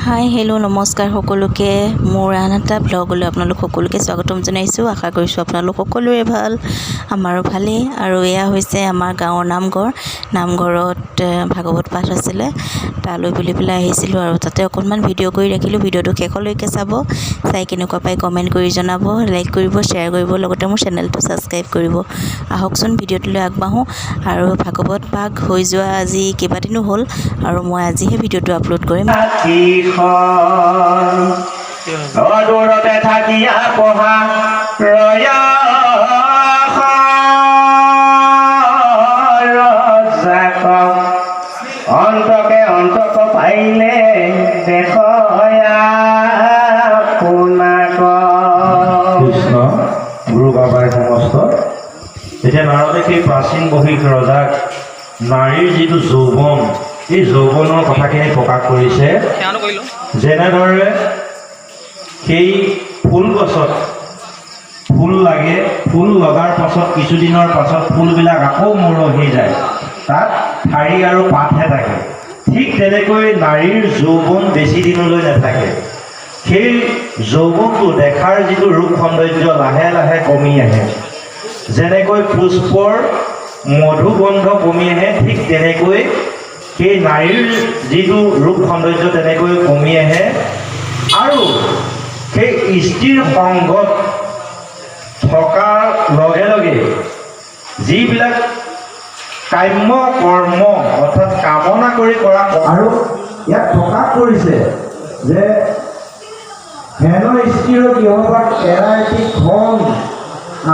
Hi hello' নমস্কাৰ সকলোকে মোৰ আন এটা ব্লগলৈ আপোনালোক সকলোকে স্বাগতম জনাইছোঁ। আশা কৰিছোঁ আপোনালোক সকলোৰে ভাল, আমাৰো ভালেই। আৰু এয়া হৈছে আমাৰ গাঁৱৰ নামঘৰত ভাগৱত পাঠ আছিলে, তালৈ বুলি পেলাই আহিছিলোঁ আৰু তাতে অকণমান ভিডিঅ' কৰি ৰাখিলোঁ। ভিডিঅ'টো শেষলৈকে চাব, চাই কেনেকুৱা পাই কমেণ্ট কৰি জনাব, লাইক কৰিব, শ্বেয়াৰ কৰিব, লগতে মোৰ চেনেলটো ছাবস্ক্ৰাইব কৰিব। আহকচোন ভিডিঅ'টোলৈ আগবাঢ়োঁ। আৰু ভাগৱত পাঠ হৈ যোৱা আজি কেইবাদিনো হ'ল আৰু মই আজিহে ভিডিঅ'টো আপলোড কৰিম। দূৰতে থাকিয়া পঢ়া অন্তকে অন্তক পাইলে কৃষ্ণ গুৰু বাবাই সমস্ত। এতিয়া নাৰদে সেই প্ৰাচীন বহিক ৰজাক নাৰীৰ যিটো যৌৱন, এই যৌৱনৰ কথাখিনি প্ৰকাশ কৰিছে। যেনেদৰে সেই ফুল গছত ফুল লাগে, ফুল লগাৰ পাছত কিছুদিনৰ পাছত ফুলবিলাক আকৌ মৰহি যায়, তাত ঠাৰি আৰু পাতহে থাকে। ঠিক তেনেকৈ নাৰীৰ যৌৱন বেছি দিনলৈ নাথাকে। সেই যৌৱনটো দেখাৰ যিটো ৰূপ সৌন্দৰ্য লাহে লাহে কমি আহে। যেনেকৈ পুষ্পৰ মধুগন্ধ কমি আহে, ঠিক তেনেকৈ সেই নাৰীৰ যিটো ৰূপ সৌন্দৰ্য তেনেকৈ কমি আহে। আৰু সেই স্ত্ৰীৰ সংগত থকাৰ লগে লগে যিবিলাক কাম্য কৰ্ম অৰ্থাৎ কামনা কৰি কৰা, আৰু ইয়াত প্ৰকাশ কৰিছে যে হেন স্ত্ৰীৰ গৃহভাগ এৰা এটি খন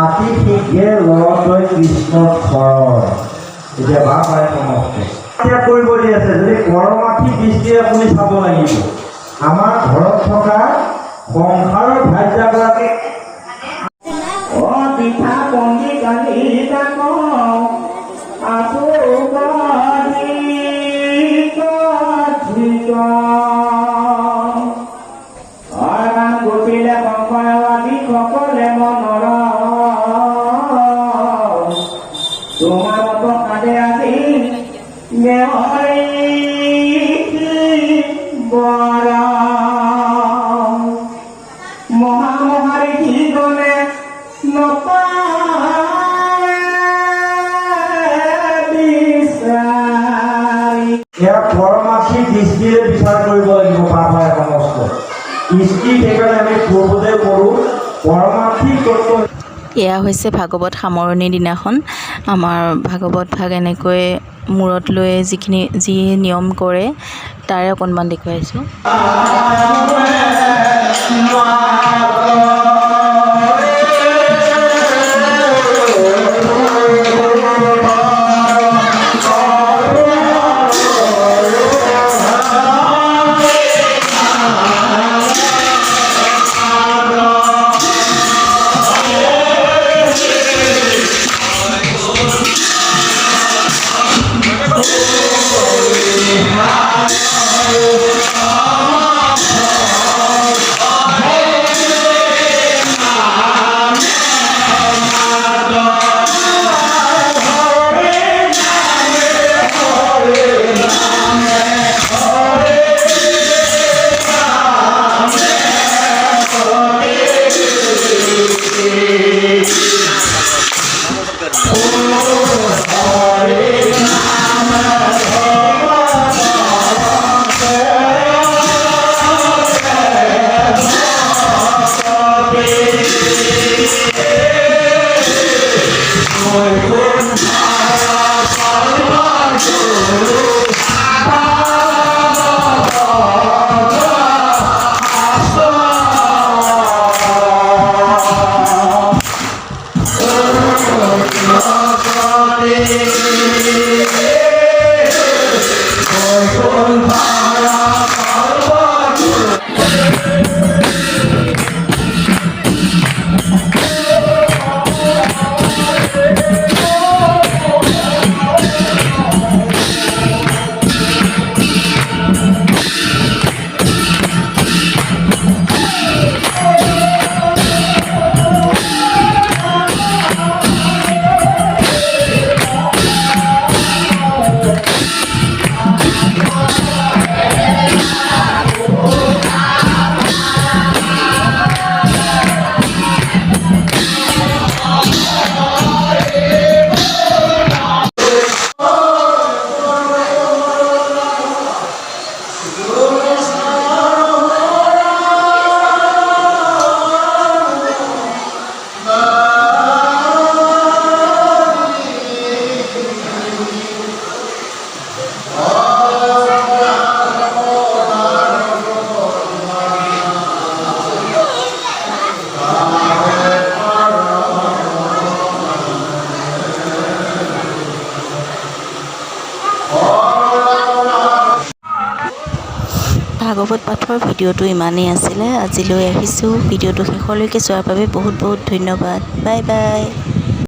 আতি শীঘ্ৰে লৰতৈ কৃষ্ণৰ শৰণ। এতিয়া বা পাই সমস্ত কৰিব দি আছে। যদি পৰমাৰ্থিক দৃষ্টিৰে আপুনি চাব লাগিব, আমাৰ ঘৰত থকা সংসাৰৰ ভাৰ্যাগৰাকী পিঠা পঙ্গি কালি গোপিলে শংকৰবাদী সকলে মনৰ তোমাৰ কাদে আজি মহামহাৰী কি গলে ইয়াৰ পৰমাৰ্থিক দৃষ্টিৰে বিচাৰ কৰিব লাগিব। পাপ হয় সমস্ত দৃষ্টি, সেইকাৰণে আমি পূৰ্বতে কৰোঁ পৰমাৰ্থিক তত্ত্ব। এয়া হৈছে ভাগৱত সামৰণিৰ দিনাখন আমাৰ ভাগৱত ভাগ এনেকৈ মূৰত লৈ যি নিয়ম কৰে তাৰে অকণমান দেখুৱাইছোঁ। ভাগৱত পাঠৰ ভিডিঅ'টো ইমানেই আছিলে। আজিলৈ আহিছোঁ। ভিডিঅ'টো শেষলৈকে চোৱাৰ বাবে বহুত বহুত ধন্যবাদ। Bye bye.